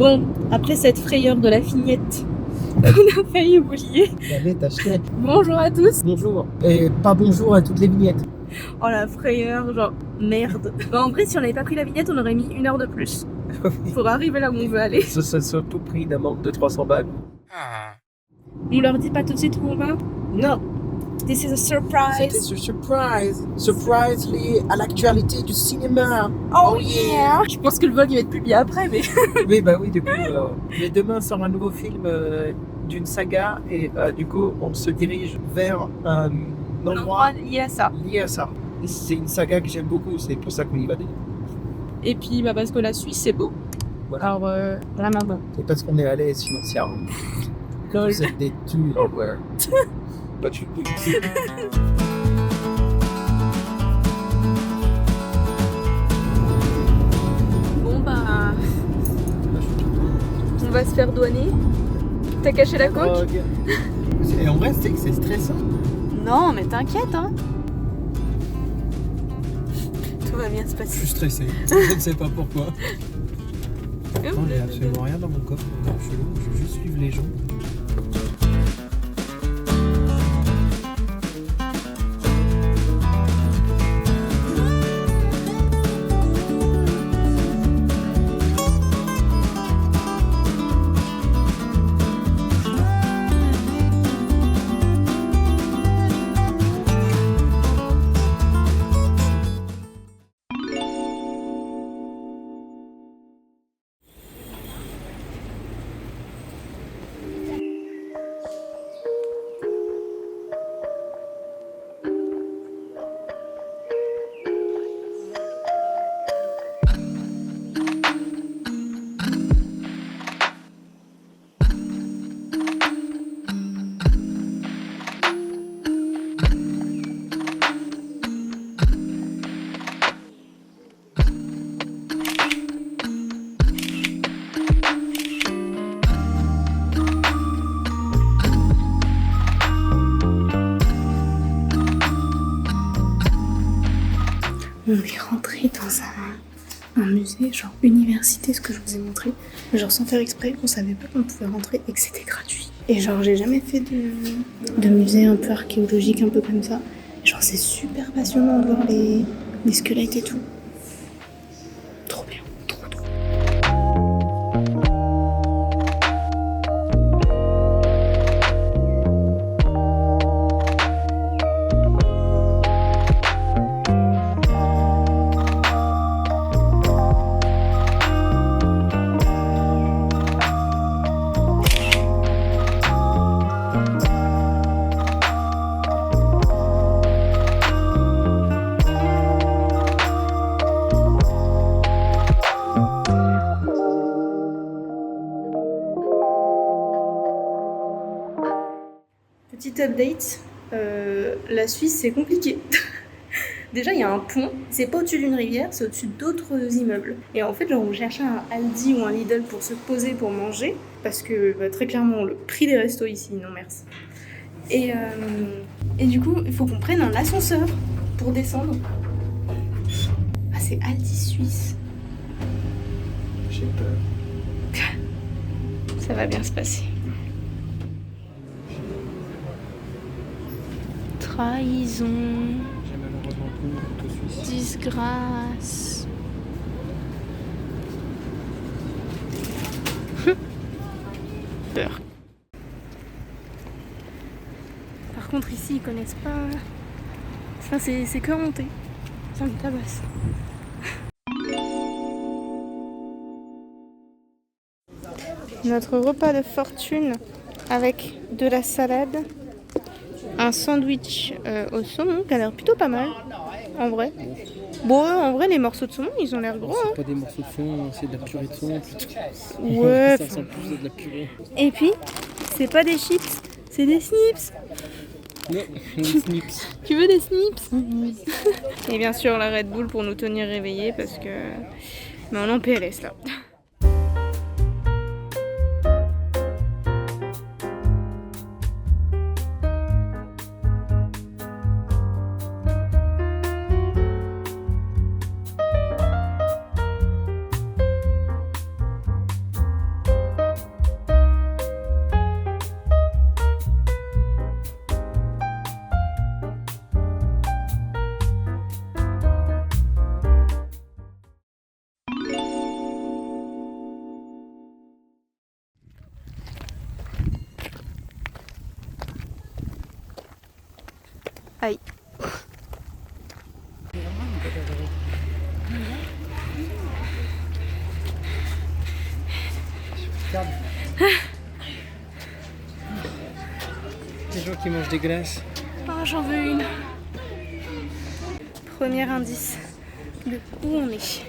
Bon, après cette frayeur de la vignette, on a failli oublier. Allez, t'achetais. Bonjour à tous. Bonjour. Et pas bonjour à toutes les vignettes. Oh la frayeur, genre merde. Bah, en vrai, si on n'avait pas pris la vignette, on aurait mis 1 heure de plus pour arriver là où on veut aller. Ça surtout pris une amende de 300 balles. On leur dit pas tout de suite où on va. Non, This is a c'était surprise. ce surprise. Surprise lié à l'actualité du cinéma. Oh yeah. Je pense que le vlog il va être publié après, mais... Oui, bah oui, du coup. Mais demain sort un nouveau film d'une saga et du coup, on se dirige vers un endroit lié à ça. lié à ça. C'est une saga que j'aime beaucoup, c'est pour ça qu'on y va. Et puis bah, parce que la Suisse c'est beau. Voilà. Alors la main. C'est parce qu'on est à l'aise financièrement. Lol. Vous êtes des tueurs. Ouais. Bah, tu Bon bah... On va se faire douaner. T'as caché la coque? Et en vrai, c'est que c'est stressant. Non mais t'inquiète hein. Tout va bien se Je passer. suis stressé. Je ne sais pas pourquoi. Il n'y a absolument rien dans mon coffre. C'est chelou. Je veux juste suivre les gens. On est rentré dans un musée, genre université, ce que je vous ai montré. Genre sans faire exprès, on savait pas qu'on pouvait rentrer et que c'était gratuit. Et genre j'ai jamais fait de musée un peu archéologique, un peu comme ça. Genre c'est super passionnant de voir les squelettes et tout. Trop bien, trop. Petite update, la Suisse c'est compliqué. Déjà il y a un pont, c'est pas au-dessus d'une rivière, c'est au-dessus d'autres immeubles. Et en fait genre on cherchait un Aldi ou un Lidl pour se poser pour manger, parce que bah, très clairement le prix des restos ici, non merci. Et du coup il faut qu'on prenne un ascenseur pour descendre. Ah c'est Aldi Suisse. J'ai peur. Ça va bien se passer. Trahison, J'ai malheureusement plus le couteau suisse. disgrâce. Peur. Par contre ici ils connaissent pas. Enfin c'est que monter. Ça me tabasse. Notre repas de fortune avec de la salade, un sandwich au saumon qui a l'air plutôt pas mal en vrai. Bon en vrai les morceaux de saumon ils ont l'air gros hein. C'est pas des morceaux de saumon, c'est de la purée de saumon plutôt. Ouais. Ça ressemble plus à de la purée. Et puis c'est pas des chips, c'est des snips. Non, des snips. Tu veux des snips? Et bien sûr la Red Bull pour nous tenir réveillés parce que... Mais on est en PLS là. Aïe. Les gens qui mangent des glaces. Oh, j'en veux une. Premier indice de où on est.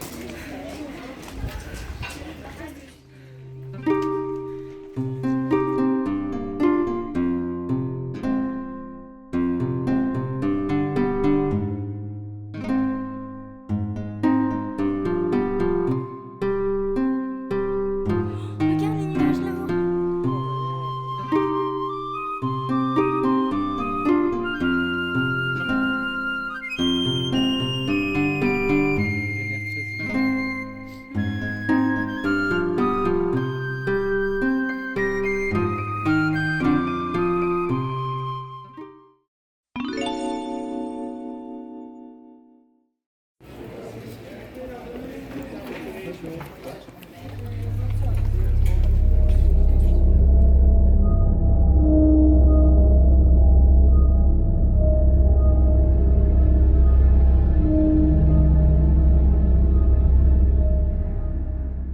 Regarde l'image là-haut.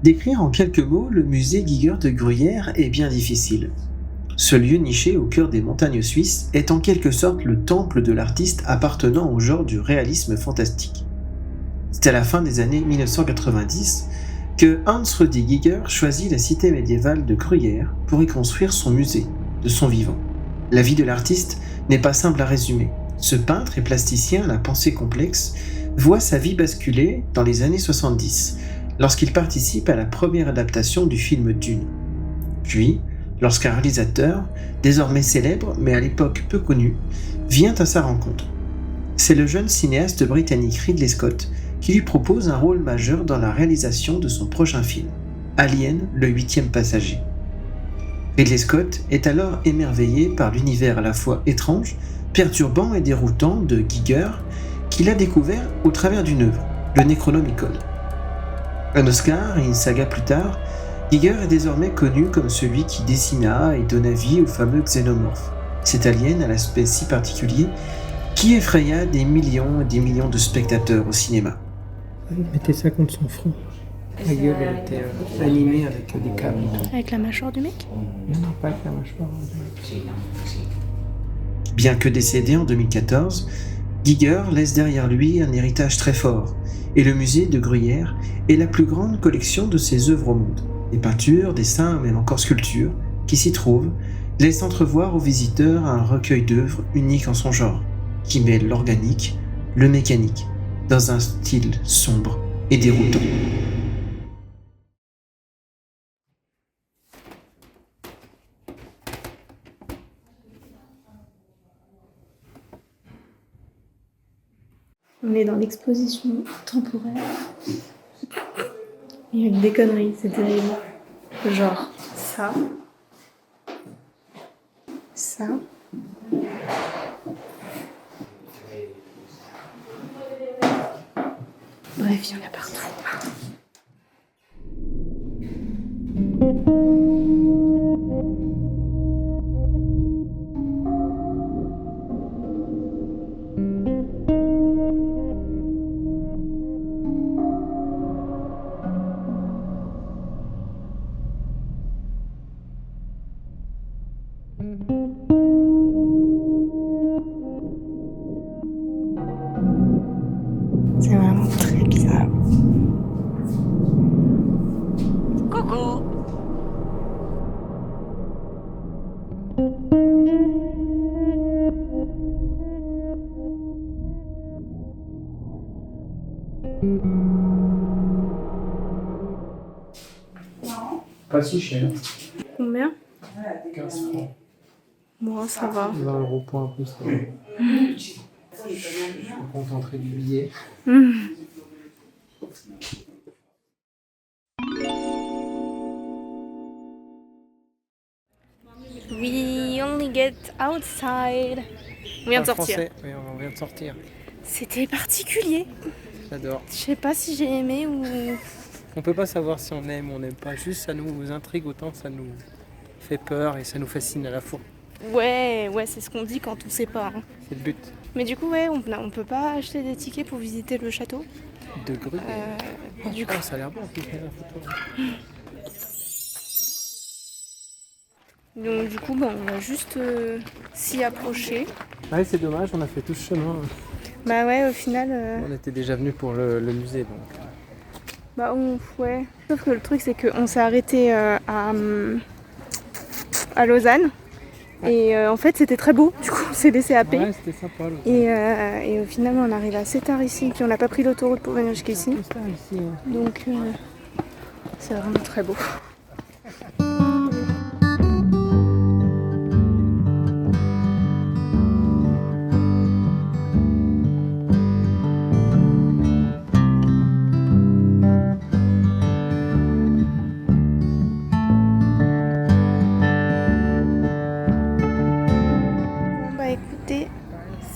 Décrire en quelques mots le musée Giger de Gruyère est bien difficile. Ce lieu niché au cœur des montagnes suisses est en quelque sorte le temple de l'artiste appartenant au genre du réalisme fantastique. C'est à la fin des années 1990 que Hans Rudi Giger choisit la cité médiévale de Gruyère pour y construire son musée, de son vivant. La vie de l'artiste n'est pas simple à résumer. Ce peintre et plasticien à la pensée complexe voit sa vie basculer dans les années 70, lorsqu'il participe à la première adaptation du film Dune. Puis, lorsqu'un réalisateur, désormais célèbre mais à l'époque peu connu, vient à sa rencontre. C'est le jeune cinéaste britannique Ridley Scott qui lui propose un rôle majeur dans la réalisation de son prochain film, Alien, le 8e passager. Ridley Scott est alors émerveillé par l'univers à la fois étrange, perturbant et déroutant de Giger qu'il a découvert au travers d'une œuvre, le Necronomicon. Un Oscar et une saga plus tard, Giger est désormais connu comme celui qui dessina et donna vie au fameux xénomorphe, cet alien à l'aspect si particulier qui effraya des millions et des millions de spectateurs au cinéma. Il mettait ça contre son front. La gueule elle était animée avec des câbles. Avec la mâchoire du mec? Non, pas avec la mâchoire. Bien que décédé en 2014, Giger laisse derrière lui un héritage très fort, et le musée de Gruyère est la plus grande collection de ses œuvres au monde. Des peintures, dessins, même encore sculptures, qui s'y trouvent, laissent entrevoir aux visiteurs un recueil d'œuvres unique en son genre, qui mêle l'organique, le mécanique, dans un style sombre et déroutant. On est dans l'exposition temporaire. Il y a des conneries, c'est terrible. Genre ça. Ça. Bref, il y en a partout. C'est vraiment très bizarre. Coucou. Pas si cher. Combien? 15 francs. Moi, ça va. 20 € pour un peu ça. Je suis concentré du billet. We only get outside. On vient de sortir. Français. Oui, on vient de sortir. C'était particulier. J'adore. Je sais pas si j'ai aimé ou... On peut pas savoir si on aime ou on n'aime pas. Juste ça nous intrigue autant, ça nous fait peur et ça nous fascine à la fois. Ouais, c'est ce qu'on dit quand on sait pas. Hein. C'est le but. Mais du coup, ouais, on peut pas acheter des tickets pour visiter le château. De Gruyère. Du coup, Ça a l'air bon, en plus, la photo. donc du coup, on va juste s'y approcher. Ouais, c'est dommage, on a fait tout ce chemin. Bah ouais, au final... On était déjà venu pour le musée, donc... Bah ouais. Sauf que le truc, c'est qu'on s'est arrêté à Lausanne. Et en fait, c'était très beau. Du coup, on s'est laissé happer. Ouais, c'était sympa. Et au final, on arrive assez tard ici. Puis on n'a pas pris l'autoroute pour venir jusqu'ici. C'est ça, ici. Donc, c'est vraiment très beau.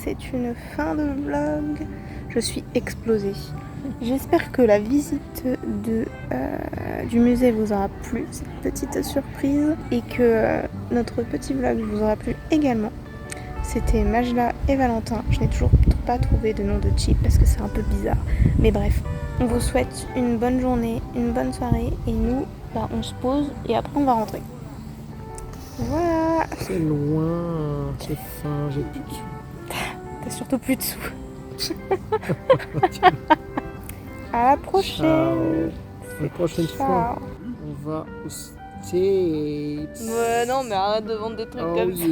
C'est une fin de vlog. Je suis explosée. J'espère que la visite du musée vous aura plu, cette petite surprise, et que notre petit vlog vous aura plu également. C'était Majla et Valentin. Je n'ai toujours pas trouvé de nom de chip parce que c'est un peu bizarre. Mais bref, on vous souhaite une bonne journée, une bonne soirée, et nous, on se pose et après on va rentrer. Voilà. C'est loin, c'est fin, j'ai plus de sous. T'as surtout plus de sous. À la prochaine. Ciao. La prochaine fois, on va au States. Ouais, non, mais arrête de vendre des trucs comme ça.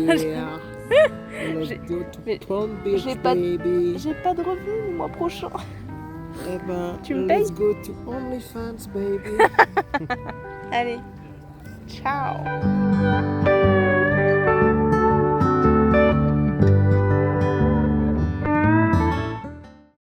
Let's go to Palm Beach, j'ai pas de revenus le mois prochain. Eh ben, tu me payes? Let's go to OnlyFans, baby. Allez, ciao.